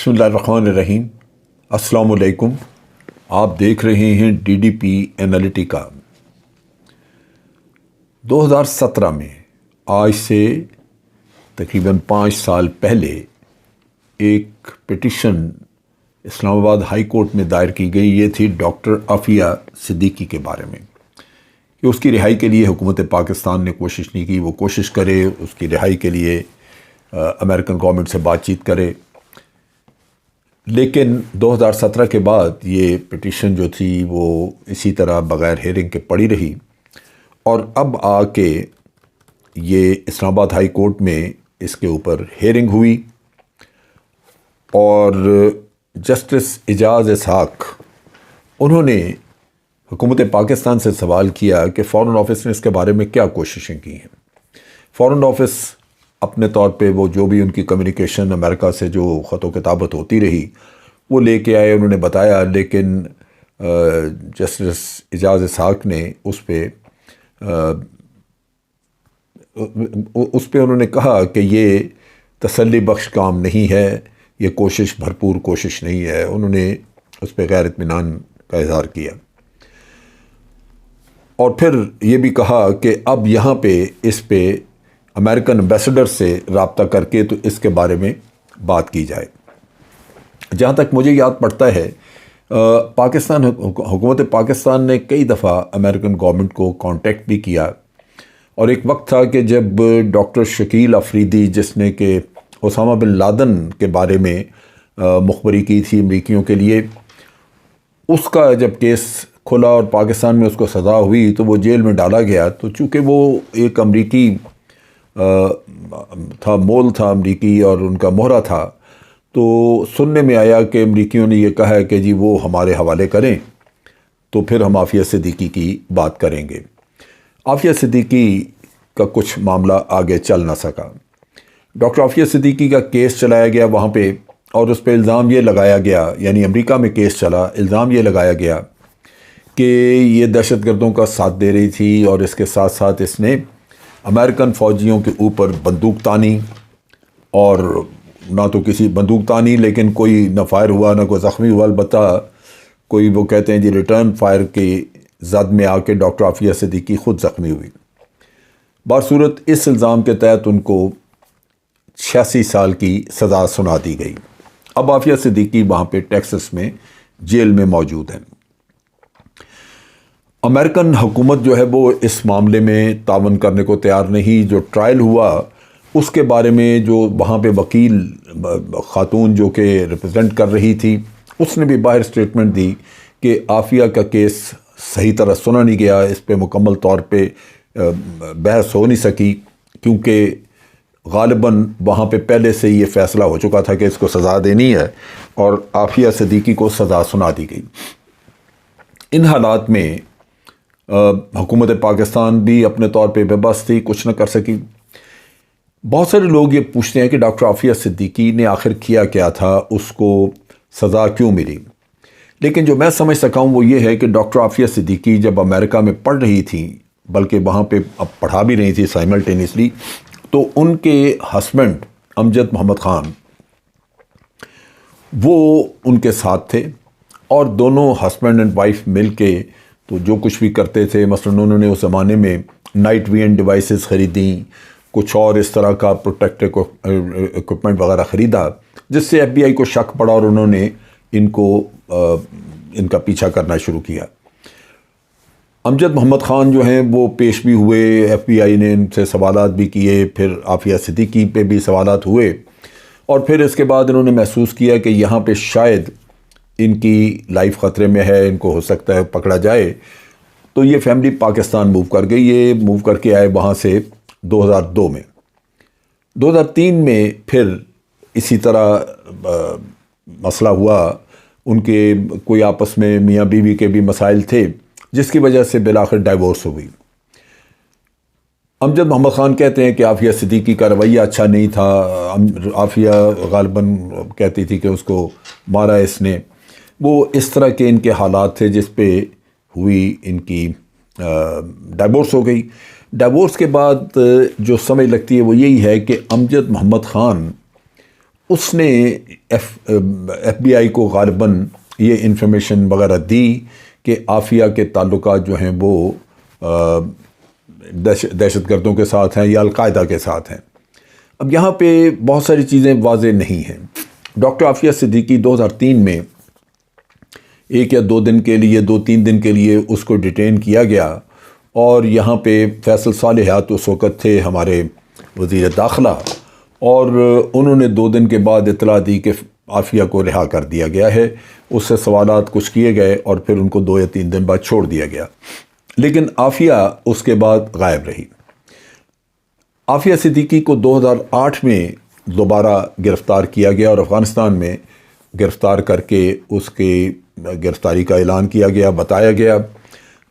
بسم اللہ الرحمن الرحیم۔ السلام علیکم۔ آپ دیکھ رہے ہیں ڈی ڈی پی انالیٹیکا۔ 2017 میں آج سے تقریباً 5 سال پہلے ایک پٹیشن اسلام آباد ہائی کورٹ میں دائر کی گئی۔ یہ تھی ڈاکٹر عافیہ صدیقی کے بارے میں کہ اس کی رہائی کے لیے حکومت پاکستان نے کوشش نہیں کی، وہ کوشش کرے اس کی رہائی کے لیے امریکن گورنمنٹ سے بات چیت کرے۔ لیکن 2017 کے بعد یہ پٹیشن جو تھی وہ اسی طرح بغیر ہیئرنگ کے پڑی رہی، اور اب آ کے یہ اسلام آباد ہائی کورٹ میں اس کے اوپر ہیئرنگ ہوئی، اور جسٹس اعجاز اسحاق انہوں نے حکومت پاکستان سے سوال کیا کہ فارن آفس نے اس کے بارے میں کیا کوششیں کی ہیں۔ فارن آفس اپنے طور پہ وہ جو بھی ان کی کمیونیکیشن امریکہ سے جو خط و کتابت ہوتی رہی وہ لے کے آئے، انہوں نے بتایا، لیکن جسٹس اعجاز اسحاق نے اس پہ انہوں نے کہا کہ یہ تسلی بخش کام نہیں ہے، یہ بھرپور کوشش نہیں ہے۔ انہوں نے اس پہ غیر اطمینان کا اظہار کیا، اور پھر یہ بھی کہا کہ اب یہاں پہ اس پہ امریکن ایمبیسڈر سے رابطہ کر کے تو اس کے بارے میں بات کی جائے۔ جہاں تک مجھے یاد پڑتا ہے، حکومت پاکستان نے کئی دفعہ امریکن گورنمنٹ کو کانٹیکٹ بھی کیا، اور ایک وقت تھا کہ جب ڈاکٹر شکیل افریدی، جس نے کہ اسامہ بن لادن کے بارے میں مخبری کی تھی امریکیوں کے لیے، اس کا جب کیس کھلا اور پاکستان میں اس کو سزا ہوئی تو وہ جیل میں ڈالا گیا۔ تو چونکہ وہ ایک امریکی مول تھا امریکی، اور ان کا مہرہ تھا، تو سننے میں آیا کہ امریکیوں نے یہ کہا ہے کہ جی وہ ہمارے حوالے کریں تو پھر ہم عافیہ صدیقی کی بات کریں گے۔ عافیہ صدیقی کا کچھ معاملہ آگے چل نہ سکا۔ ڈاکٹر عافیہ صدیقی کا کیس چلایا گیا وہاں پہ، اور اس پہ الزام یہ لگایا گیا، یعنی امریکہ میں کیس چلا، الزام یہ لگایا گیا کہ یہ دہشت گردوں کا ساتھ دے رہی تھی، اور اس کے ساتھ ساتھ اس نے امریکن فوجیوں کے اوپر بندوق تانی، اور نہ تو کسی بندوق تانی لیکن کوئی نہ فائر ہوا نہ کوئی زخمی ہوا، البتہ کوئی وہ کہتے ہیں جی ریٹرن فائر کی زد میں آ کے ڈاکٹر عافیہ صدیقی خود زخمی ہوئی۔ بصورت اس الزام کے تحت ان کو 86 سال کی سزا سنا دی گئی۔ اب عافیہ صدیقی وہاں پہ ٹیکسس میں جیل میں موجود ہیں۔ امریکن حکومت جو ہے وہ اس معاملے میں تعاون کرنے کو تیار نہیں۔ جو ٹرائل ہوا اس کے بارے میں جو وہاں پہ وکیل خاتون جو کہ ریپرزینٹ کر رہی تھی، اس نے بھی باہر اسٹیٹمنٹ دی کہ عافیہ کا کیس صحیح طرح سنا نہیں گیا، اس پہ مکمل طور پہ بحث ہو نہیں سکی، کیونکہ غالباً وہاں پہ پہلے سے یہ فیصلہ ہو چکا تھا کہ اس کو سزا دینی ہے، اور عافیہ صدیقی کو سزا سنا دی گئی۔ ان حالات میں حکومت پاکستان بھی اپنے طور پہ بے بس تھی، کچھ نہ کر سکی۔ بہت سارے لوگ یہ پوچھتے ہیں کہ ڈاکٹر عافیہ صدیقی نے آخر کیا کیا تھا، اس کو سزا کیوں ملی؟ لیکن جو میں سمجھ سکا ہوں وہ یہ ہے کہ ڈاکٹر عافیہ صدیقی جب امریکہ میں پڑھ رہی تھیں، بلکہ وہاں پہ اب پڑھا بھی رہی تھی سائملٹینیسلی، تو ان کے ہسبینڈ امجد محمد خان وہ ان کے ساتھ تھے، اور دونوں ہسبینڈ اینڈ وائف مل کے تو جو کچھ بھی کرتے تھے، مثلا انہوں نے اس زمانے میں نائٹ ویژن ڈیوائسز خریدیں، کچھ اور اس طرح کا پروٹیکٹ اکوپمنٹ وغیرہ خریدا، جس سے ایف بی آئی کو شک پڑا، اور انہوں نے ان کا پیچھا کرنا شروع کیا۔ امجد محمد خان جو ہیں وہ پیش بھی ہوئے، ایف بی آئی نے ان سے سوالات بھی کیے، پھر عافیہ صدیقی پہ بھی سوالات ہوئے، اور پھر اس کے بعد انہوں نے محسوس کیا کہ یہاں پہ شاید ان کی لائف خطرے میں ہے، ان کو ہو سکتا ہے پکڑا جائے، تو یہ فیملی پاکستان موو کر گئی۔ یہ موو کر کے آئے وہاں سے 2002 میں۔ 2003 میں پھر اسی طرح مسئلہ ہوا، ان کے کوئی آپس میں میاں بیوی کے بھی مسائل تھے، جس کی وجہ سے بالآخر ڈائیورس ہو گئی۔ امجد محمد خان کہتے ہیں کہ عافیہ صدیقی کا رویہ اچھا نہیں تھا، عافیہ غالباً کہتی تھی کہ اس کو مارا اس نے، وہ اس طرح کے ان کے حالات تھے، جس پہ ہوئی ان کی ڈائیورس ہو گئی۔ ڈائیورس کے بعد جو سمجھ لگتی ہے وہ یہی ہے کہ امجد محمد خان اس نے ایف بی آئی کو غالباً یہ انفارمیشن وغیرہ دی کہ عافیہ کے تعلقات جو ہیں وہ دہشت گردوں کے ساتھ ہیں یا القاعدہ کے ساتھ ہیں۔ اب یہاں پہ بہت ساری چیزیں واضح نہیں ہیں۔ ڈاکٹر عافیہ صدیقی 2003 میں 1 یا 2 دن کے لیے 2-3 دن کے لیے اس کو ڈیٹین کیا گیا، اور یہاں پہ فیصل صالحات اس وقت تھے ہمارے وزیر داخلہ، اور انہوں نے 2 دن کے بعد اطلاع دی کہ عافیہ کو رہا کر دیا گیا ہے۔ اس سے سوالات کچھ کیے گئے اور پھر ان کو 2 یا 3 دن بعد چھوڑ دیا گیا، لیکن عافیہ اس کے بعد غائب رہی۔ عافیہ صدیقی کو 2008 میں دوبارہ گرفتار کیا گیا اور افغانستان میں گرفتار کر کے اس کی گرفتاری کا اعلان کیا گیا، بتایا گیا۔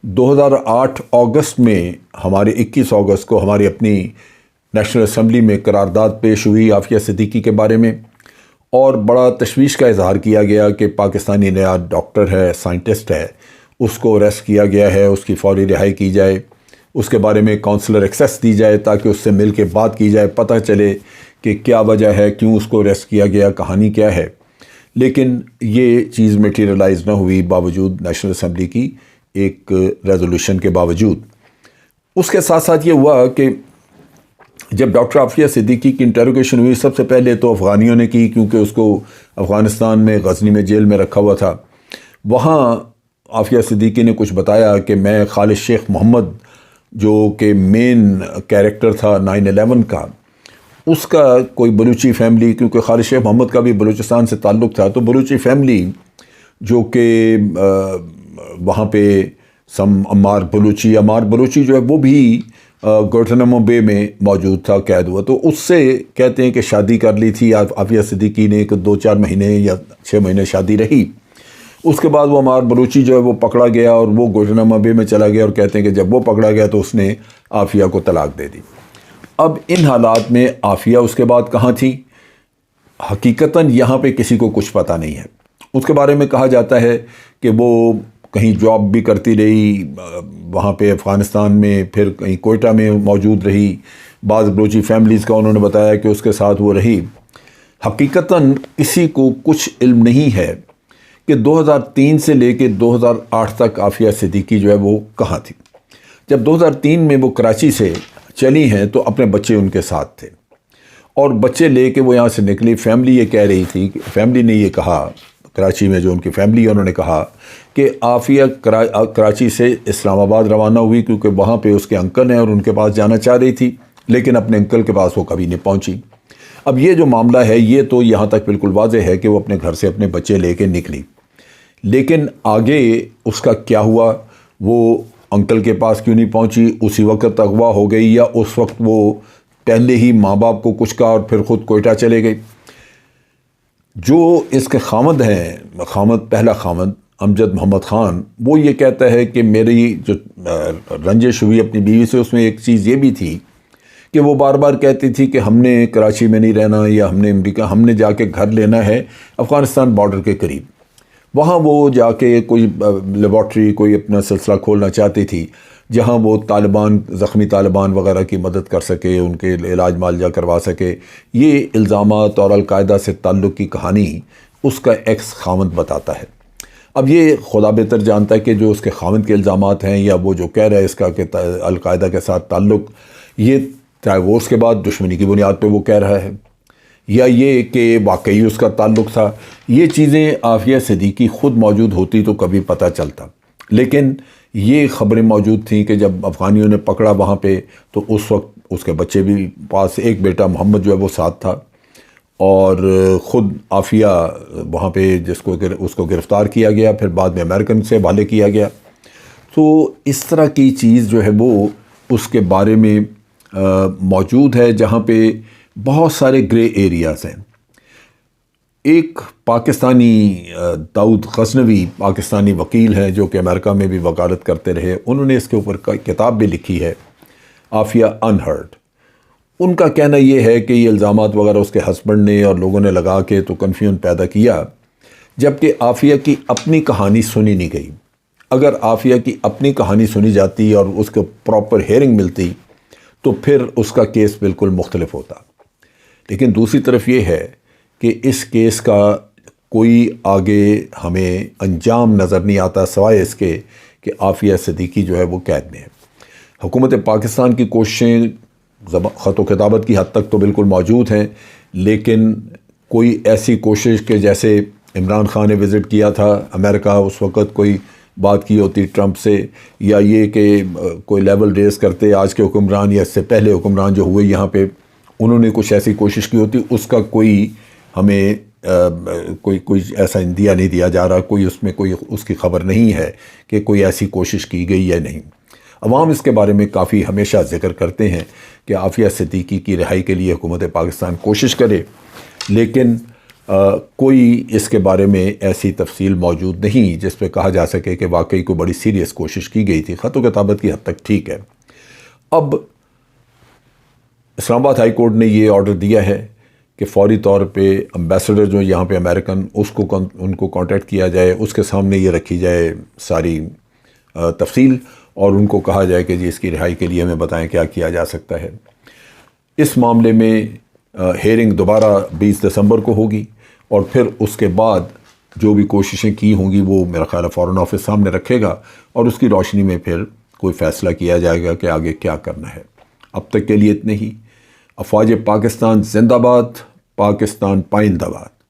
2008 اگست میں ہمارے 21 اگست کو ہماری اپنی نیشنل اسمبلی میں قرارداد پیش ہوئی عافیہ صدیقی کے بارے میں، اور بڑا تشویش کا اظہار کیا گیا کہ پاکستانی نیا ڈاکٹر ہے، سائنٹسٹ ہے، اس کو اریسٹ کیا گیا ہے، اس کی فوری رہائی کی جائے، اس کے بارے میں کونسلر ایکسیس دی جائے تاکہ اس سے مل کے بات کی جائے، پتہ چلے کہ کیا وجہ ہے، کیوں اس کو اریسٹ کیا گیا، کہانی کیا ہے۔ لیکن یہ چیز میٹیریلائز نہ ہوئی باوجود نیشنل اسمبلی کی ایک ریزولوشن کے باوجود۔ اس کے ساتھ ساتھ یہ ہوا کہ جب ڈاکٹر عافیہ صدیقی کی انٹروگیشن ہوئی، سب سے پہلے تو افغانیوں نے کی، کیونکہ اس کو افغانستان میں غزنی میں جیل میں رکھا ہوا تھا۔ وہاں عافیہ صدیقی نے کچھ بتایا کہ میں خالد شیخ محمد جو کہ مین کیریکٹر تھا 9/11 کا، اس کا کوئی بلوچی فیملی، کیونکہ خالد شیخ محمد کا بھی بلوچستان سے تعلق تھا، تو بلوچی فیملی جو کہ وہاں پہ عمار بلوچی جو ہے وہ بھی گوانتانامو بے میں موجود تھا، قید ہوا، تو اس سے کہتے ہیں کہ شادی کر لی تھی عافیہ صدیقی نے، کہ 2-4 مہینے یا 6 مہینے شادی رہی۔ اس کے بعد وہ عمار بلوچی جو ہے وہ پکڑا گیا اور وہ گوانتانامو بے میں چلا گیا، اور کہتے ہیں کہ جب وہ پکڑا گیا تو اس نے عافیہ کو طلاق دے دی۔ اب ان حالات میں عافیہ اس کے بعد کہاں تھی؟ حقیقتاً یہاں پہ کسی کو کچھ پتہ نہیں ہے۔ اس کے بارے میں کہا جاتا ہے کہ وہ کہیں جاب بھی کرتی رہی وہاں پہ افغانستان میں، پھر کہیں کوئٹہ میں موجود رہی، بعض بلوچی فیملیز کا انہوں نے بتایا کہ اس کے ساتھ وہ رہی۔ حقیقتاً کسی کو کچھ علم نہیں ہے کہ 2003 سے لے کے 2008 تک عافیہ صدیقی جو ہے وہ کہاں تھی۔ جب 2003 میں وہ کراچی سے چلی ہیں تو اپنے بچے ان کے ساتھ تھے، اور بچے لے کے وہ یہاں سے نکلی۔ فیملی یہ کہہ رہی تھی، فیملی نے یہ کہا، کراچی میں جو ان کی فیملی ہے انہوں نے کہا کہ عافیہ کراچی سے اسلام آباد روانہ ہوئی، کیونکہ وہاں پہ اس کے انکل ہیں اور ان کے پاس جانا چاہ رہی تھی، لیکن اپنے انکل کے پاس وہ کبھی نہیں پہنچی۔ اب یہ جو معاملہ ہے یہ تو یہاں تک بالکل واضح ہے کہ وہ اپنے گھر سے اپنے بچے لے کے نکلی، لیکن آگے اس کا کیا ہوا، وہ انکل کے پاس کیوں نہیں پہنچی، اسی وقت اغوا ہو گئی، یا اس وقت وہ پہلے ہی ماں باپ کو کچھ کہا اور پھر خود کوئٹہ چلے گئی۔ جو اس کے خامد ہیں، پہلا خامد امجد محمد خان، وہ یہ کہتا ہے کہ میری جو رنجش ہوئی اپنی بیوی سے، اس میں ایک چیز یہ بھی تھی کہ وہ بار بار کہتی تھی کہ ہم نے کراچی میں نہیں رہنا، یا ہم نے امریکہ، ہم نے جا کے گھر لینا ہے افغانستان بارڈر کے قریب۔ وہاں وہ جا کے کوئی لیبارٹری، کوئی اپنا سلسلہ کھولنا چاہتی تھی جہاں وہ زخمی طالبان وغیرہ کی مدد کر سکے، ان کے علاج معالجہ کروا سکے۔ یہ الزامات اور القاعدہ سے تعلق کی کہانی اس کا ایکس خامد بتاتا ہے۔ اب یہ خدا بہتر جانتا ہے کہ جو اس کے خامد کے الزامات ہیں، یا وہ جو کہہ رہا ہے اس کا کہ القاعدہ کے ساتھ تعلق، یہ چاہے وہ اس کے بعد دشمنی کی بنیاد پہ وہ کہہ رہا ہے، یا یہ کہ واقعی اس کا تعلق تھا۔ یہ چیزیں عافیہ صدیقی خود موجود ہوتی تو کبھی پتہ چلتا، لیکن یہ خبریں موجود تھیں کہ جب افغانیوں نے پکڑا وہاں پہ تو اس وقت اس کے بچے بھی پاس، ایک بیٹا محمد جو ہے وہ ساتھ تھا، اور خود عافیہ وہاں پہ اس کو گرفتار کیا گیا، پھر بعد میں امریکن سے حوالے کیا گیا۔ تو اس طرح کی چیز جو ہے وہ اس کے بارے میں موجود ہے، جہاں پہ بہت سارے گرے ایریاز ہیں۔ ایک پاکستانی داؤد غزنوی پاکستانی وکیل ہیں جو کہ امریکہ میں بھی وکالت کرتے رہے، انہوں نے اس کے اوپر کتاب بھی لکھی ہے، عافیہ انہرڈ۔ ان کا کہنا یہ ہے کہ یہ الزامات وغیرہ اس کے ہسبینڈ نے اور لوگوں نے لگا کے تو کنفیوژن پیدا کیا، جبکہ عافیہ کی اپنی کہانی سنی نہیں گئی۔ اگر عافیہ کی اپنی کہانی سنی جاتی اور اس کو پراپر ہیئرنگ ملتی تو پھر اس کا کیس بالکل مختلف ہوتا۔ لیکن دوسری طرف یہ ہے کہ اس کیس کا کوئی آگے ہمیں انجام نظر نہیں آتا سوائے اس کے کہ عافیہ صدیقی جو ہے وہ قید میں ہے۔ حکومت پاکستان کی کوششیں خط و کتابت کی حد تک تو بالکل موجود ہیں، لیکن کوئی ایسی کوشش کہ جیسے عمران خان نے وزٹ کیا تھا امریکہ، اس وقت کوئی بات کی ہوتی ٹرمپ سے، یا یہ کہ کوئی لیول ریز کرتے آج کے حکمران یا اس سے پہلے حکمران جو ہوئے یہاں پہ، انہوں نے کچھ ایسی کوشش کی ہوتی، اس کا کوئی ہمیں کوئی ایسا اندیا نہیں دیا جا رہا، کوئی اس میں کوئی اس کی خبر نہیں ہے کہ کوئی ایسی کوشش کی گئی یا نہیں۔ عوام اس کے بارے میں کافی ہمیشہ ذکر کرتے ہیں کہ عافیہ صدیقی کی رہائی کے لیے حکومت پاکستان کوشش کرے، لیکن کوئی اس کے بارے میں ایسی تفصیل موجود نہیں جس پہ کہا جا سکے کہ واقعی کوئی بڑی سیریس کوشش کی گئی تھی۔ خط و کتابت کی حد تک ٹھیک ہے۔ اب اسلام آباد ہائی کورٹ نے یہ آرڈر دیا ہے کہ فوری طور پہ امبیسڈر جو یہاں پہ امریکن ان کو کانٹیکٹ کیا جائے، اس کے سامنے یہ رکھی جائے ساری تفصیل، اور ان کو کہا جائے کہ جی اس کی رہائی کے لیے ہمیں بتائیں کیا کیا جا سکتا ہے۔ اس معاملے میں ہیئرنگ دوبارہ 20 دسمبر کو ہوگی، اور پھر اس کے بعد جو بھی کوششیں کی ہوں گی وہ میرا خیال ہے فارن آفس سامنے رکھے گا، اور اس کی روشنی میں پھر کوئی فیصلہ کیا جائے گا کہ آگے کیا کرنا ہے۔ اب تک کے لیے اتنے ہی۔ افواج پاکستان زندہ باد، پاکستان پائندہ باد۔